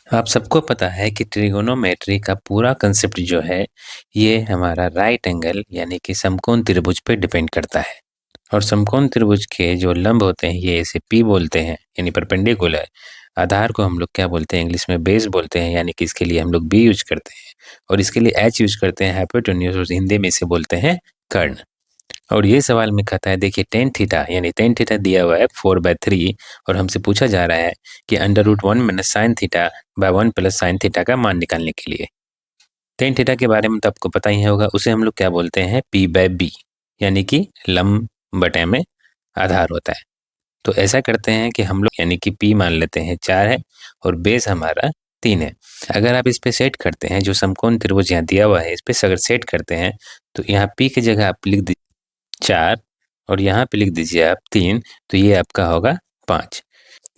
आप सबको पता है कि ट्रिगोनोमेट्री का पूरा कंसेप्ट जो है, ये हमारा राइट एंगल यानी कि समकोण त्रिभुज पे डिपेंड करता है। और समकोण त्रिभुज के जो लंब होते हैं, ये इसे पी बोलते हैं यानी परपेंडिकुलर। आधार को हम लोग क्या बोलते हैं, इंग्लिश में बेस बोलते हैं, यानी कि इसके लिए हम लोग बी यूज करते हैं। और इसके लिए एच यूज करते हैं, हाइपोटेन्यूज, और हिंदी में इसे बोलते हैं कर्ण। और ये सवाल में कहता है, देखिए टेन थीटा यानी टेन थीटा दिया हुआ है 4/3, और हमसे पूछा जा रहा है कि √1 minus sine theta by 1 plus sine theta का मान निकालने के लिए। टेन थीटा के बारे में तो आपको पता ही होगा, उसे हम लोग क्या बोलते हैं, P/B, यानी कि लंब बटे में आधार होता है। तो ऐसा करते हैं कि हम लोग यानी कि P मान लेते हैं 4 है और बेस हमारा 3 है। अगर आप इस पे सेट करते हैं, जो समकोण त्रिभुज यहाँ दिया हुआ है, इस पे अगर सेट करते हैं तो यहाँ P की जगह आप लिख 4 और यहाँ पे लिख दीजिए आप 3, तो ये आपका होगा 5।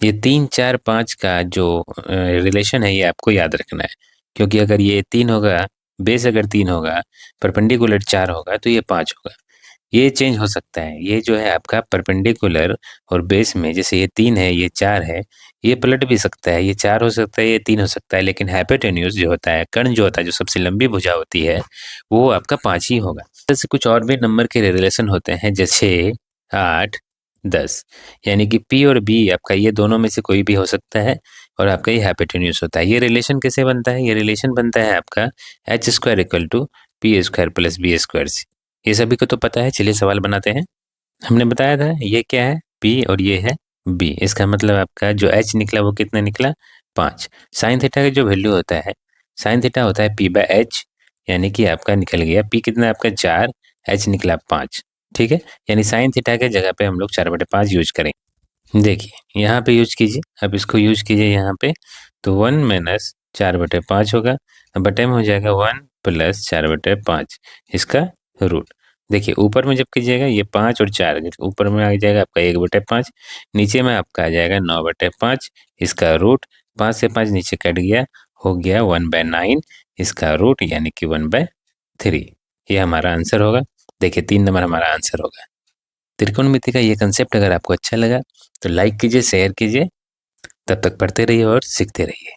ये 3, 4, 5 का जो रिलेशन है, ये आपको याद रखना है, क्योंकि अगर ये 3 होगा, बेस अगर 3 होगा, परपेंडिकुलर 4 होगा, तो ये 5 होगा। ये चेंज हो सकता है, ये जो है आपका परपेंडिकुलर और बेस में, जैसे ये 3 है, ये 4 है, ये पलट भी सकता है, ये 4 हो सकता है, ये 3 हो सकता है, लेकिन हाइपोटेन्यूज जो होता है, कर्ण जो होता है, जो सबसे लंबी भुजा होती है, वो आपका 5 ही होगा। जैसे कुछ और भी नंबर के रिलेशन होते हैं, जैसे 8, 10, यानी कि P और B आपका ये दोनों में से कोई भी हो सकता है, और आपका ये हाइपोटेन्यूज होता है। ये रिलेशन कैसे बनता है? ये रिलेशन बनता है आपका h² = P² + B² से। ये सभी को तो पता है, चलिए सवाल बनाते हैं। हमने बताया था ये क्या है, P और ये है B। इसका मतलब आपका जो H निकला वो कितना निकला, 5। साइन थीटा का जो वैल्यू होता है, साइन थीटा होता है P/H, यानी कि आपका निकल गया P कितना आपका 4, H निकला 5। ठीक है, यानी साइन थीटा के जगह पे हम लोग 4/5 यूज करेंगे। देखिए यहाँ पे यूज कीजिए, अब इसको यूज कीजिए यहाँ पे, तो 1 माइनस 4/5 होगा, बटे में हो जाएगा 1 प्लस 4/5 इसका रूट। देखिए ऊपर में जब कीजिएगा, ये 5 और 4, ऊपर में आ जाएगा आपका 1/5, नीचे में आपका आ जाएगा 9/5 इसका रूट। 5 से 5 नीचे कट गया, हो गया 1/9 इसका रूट, यानी कि 1/3। ये हमारा आंसर होगा। देखिए 3 नंबर हमारा आंसर होगा। त्रिकोणमिति का ये कंसेप्ट अगर आपको अच्छा लगा तो लाइक कीजिए, शेयर कीजिए। तब तक पढ़ते रहिए और सीखते रहिए।